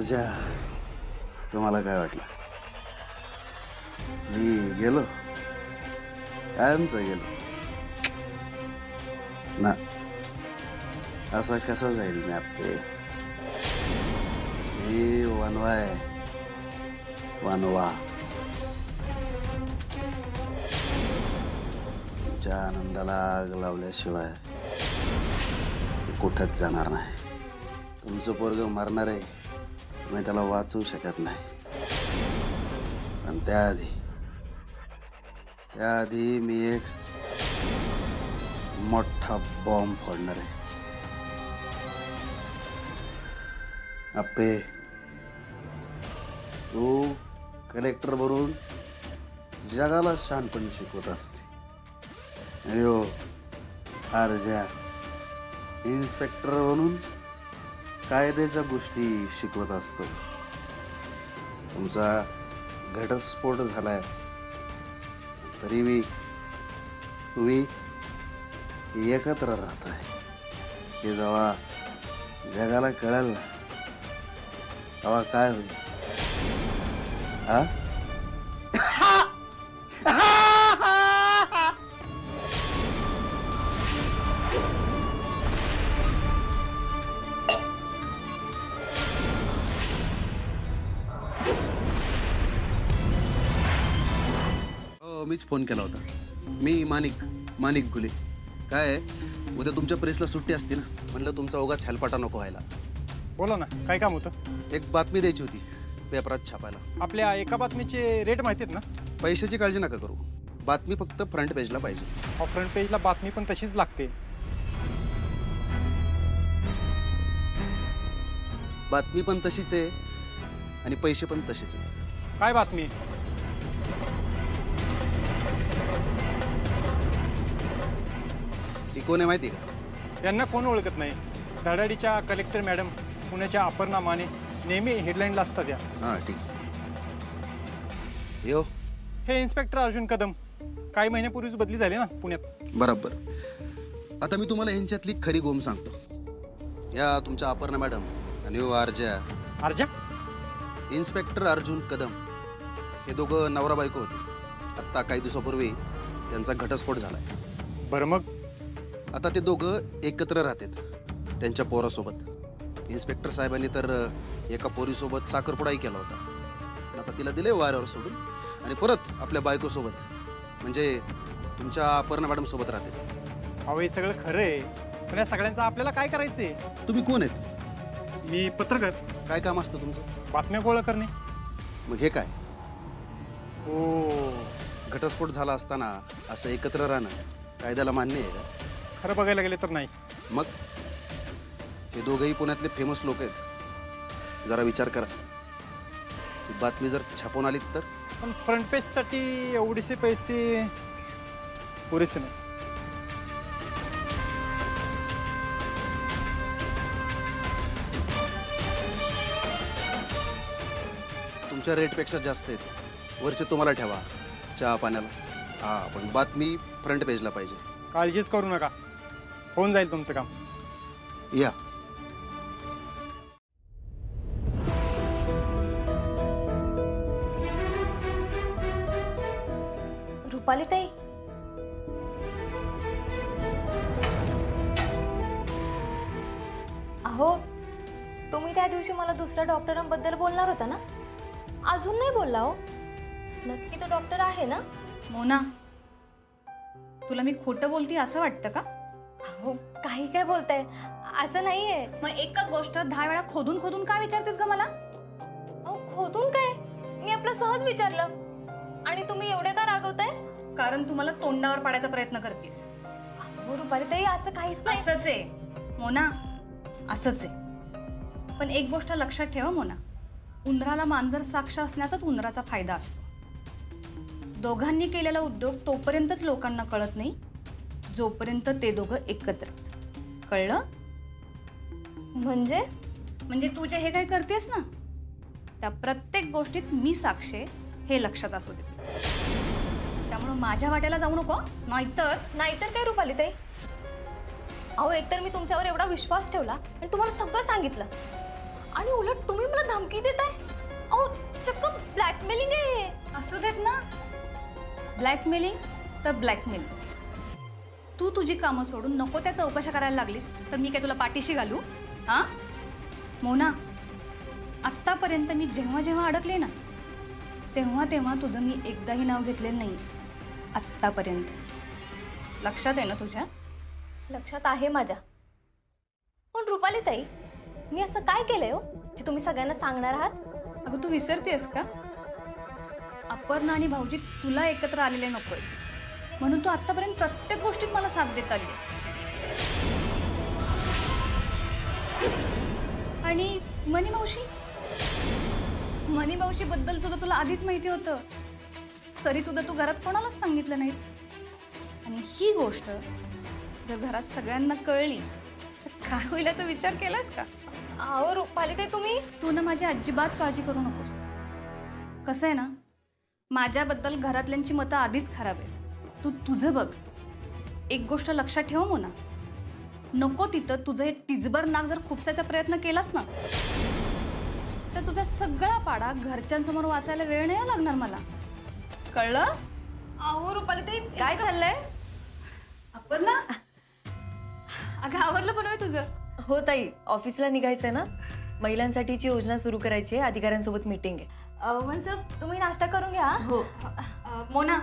अर्जा, तुम्हाला काय वाटलं? मी गेलो, कायमच गेलो ना. असा कसा जाईल मी आपले? मी वनवा आहे, वनवा. तुमच्या आनंदाला आग लावल्याशिवाय कुठंच जाणार नाही. तुमचं पोरग मरणार आहे, मी त्याला वाचवू शकत नाही. पण त्याआधी मी एक मोठा बॉम्ब फोडणार आहे. अप्पे, तू कलेक्टर बनून जगाला शहाणपण शिकवत असते. अयो अर्जा, इन्स्पेक्टर बनून कायद्याच्या गोष्टी शिकवत असतो. तुमचा घटस्फोट झालाय तरी तुम्ही एकत्र राहताय. हे जेव्हा जगाला कळेल ना, तेव्हा काय होईल? हा? मीच फोन केला होता. मी मानिक गुले. काय आहे, उद्या तुमच्या प्रेसला सुट्टी असते ना, म्हणलं तुमचा उगाच हेलपाटा नको व्हायला. बोला ना, काय काम होतं? एक बातमी द्यायची होती, पेपरात छापायला. आपल्या एका बातमीचे रेट माहिती आहेत ना? पैशाची काळजी नका करू, बातमी फक्त फ्रंट पेजला पाहिजे. फ्रंट पेजला बातमी पण तशीच लागते. बातमी पण तशीच आहे आणि पैसे पण तसेच आहे. काय बातमी? ती कोण आहे माहिती आहे का? यांना कोण ओळखत नाही. धडाडीच्या कलेक्टर मॅडम, पुण्याच्या अपर्णा माने, नेहमी हेडलाईनला असतात या. हां ठीक. यो, हे इन्स्पेक्टर अर्जुन कदम, काही महिन्यापूर्वीच बदली झाली ना पुण्यात. बरोबर. आता मी तुम्हाला यांच्यातली खरी गोम सांगतो. या तुमच्या अपर्णा मॅडम आणि अर्जा इन्स्पेक्टर अर्जुन कदम हे दोघं नवरा बायको होते. आत्ता काही दिवसापूर्वी त्यांचा घटस्फोट झाला. बरं, मग आता ते दोघं एकत्र राहतात त्यांच्या पोरासोबत. इन्स्पेक्टर साहेबांनी तर एका पोरीसोबत साखरपुडाही केला होता. आता तिला दिले वाऱ्यावर सोडून आणि परत आपल्या बायकोसोबत, म्हणजे तुमच्या अपर्णा मॅडम सोबत राहतात. अहो, हे सगळं खरं आहे, पण या सगळ्यांचं आपल्याला काय करायचंय? तुम्ही कोण आहेत? मी पत्रकार. काय काम असतं तुमचं? बातम्या गोळा करणे. मग हे काय? ओ, घटस्फोट झाला असताना असं एकत्र राहणं कायद्याला मान्य आहे का? खरं बघायला गेले तर नाही. मग हे दोघंही पुण्यातले फेमस लोक आहेत. जरा विचार करा, ही बातमी जर छापून आली तर? पण फ्रंट पेजसाठी एवढेसे पैसे पुरेसे नाही. तुमच्या रेटपेक्षा जास्त आहेत. वरचे तुम्हाला ठेवा चहा पाण्याला. हां, पण बातमी फ्रंट पेजला पाहिजे. काळजीच करू नका, होऊन जाईल तुमचं काम. या. रुपाली ताई, अहो तुम्ही त्या दिवशी मला दुसऱ्या डॉक्टरांबद्दल बोलणार होता ना, अजून नाही बोलला हो. नक्की तो डॉक्टर आहे ना? मोना, तुला मी खोटं बोलती असं वाटतं का? अहो काही काय बोलताय, असं नाहीये. मग एकच गोष्ट 10 वेळा खोदून खोदून काय विचारतेस ग मला? अहो खोदून काय, मी आपलं सहज विचारलं. आणि तुम्ही एवढे का रागवताय? कारण तू मला तोंडावर पाडायचा प्रयत्न करतेस. अहो रुपाली ताई, असं काहीच नाही. असंच आहे मोना, असंच आहे. पण एक गोष्ट लक्षात ठेवा मोना, उंदराला मांजर साक्ष असण्यातच उंदराचा फायदा असतो. दोघांनी केलेला उद्योग तोपर्यंतच लोकांना कळत नाही जोपर्यंत ते दोघं एकत्र आहेत. कळलं? म्हणजे तू जे हे काय करतेस ना, त्या प्रत्येक गोष्टीत मी साक्ष आहे हे लक्षात असू दे. त्यामुळे माझ्या वाट्याला जाऊ नको. नाहीतर काय रुपाली ताई? अहो एकतर मी तुमच्यावर एवढा विश्वास ठेवला आणि तुम्हाला सगळं सांगितलं, आणि उलट तुम्ही मला धमकी देताय. अहो चक्क ब्लॅकमेलिंग आहे. असू देत ना, ब्लॅकमेलिंग तर ब्लॅकमेलिंग. तू तुझी कामं सोडून नको त्या चौकशा करायला लागलीस तर मी काय तुला पाठीशी घालू? हां मोना, आत्तापर्यंत मी जेव्हा जेव्हा अडकले ना तेव्हा तेव्हा तुझं मी एकदाही नाव घेतलेलं नाही आत्तापर्यंत. लक्षात आहे ना तुझ्या? लक्षात आहे माझ्या. पण रुपाली ताई, मी असं काय केलंय हो जे तुम्ही सगळ्यांना सांगणार आहात? अगं तू विसरतेस का? अपर्णा आणि भाऊजी तुला एकत्र आलेले नकोय म्हणून तू आत्तापर्यंत प्रत्येक गोष्टीत मला साथ देत आलीस. आणि मनी मावशी बद्दल सुद्धा तुला आधीच माहिती होतं, तरी सुद्धा तू घरात कोणालाच सांगितलं नाहीस. आणि ही गोष्ट जर घरात सगळ्यांना कळली तर काय होईल याचा विचार केलास का? अहो रुपाली ताई, तुम्ही तू ना माझी अजिबात काळजी करू नकोस. कसं आहे ना, माझ्याबद्दल घरातल्यांची मतं आधीच खराब आहेत. तू तुझं बघ. एक गोष्ट लक्षात ठेव मोना, नको तिथं तुझं हे टिचबर नाक जर खुपसायचा प्रयत्न केलास ना तर तुझा सगळा पाडा घरच्यांसमोर वाचायला वेळ नाही लागणार मला. कळलं? अहो रुपाली ताई, काय चाललंय? अपर्णा, अगं आवरलं पण होय तुझं? हो ताई, ऑफिसला निघायचंय ना. महिलांसाठीची योजना सुरू करायची आहे, अधिकाऱ्यांसोबत मीटिंग आहे. वंस तुम्ही नाश्ता करून घ्या. हो. मोना,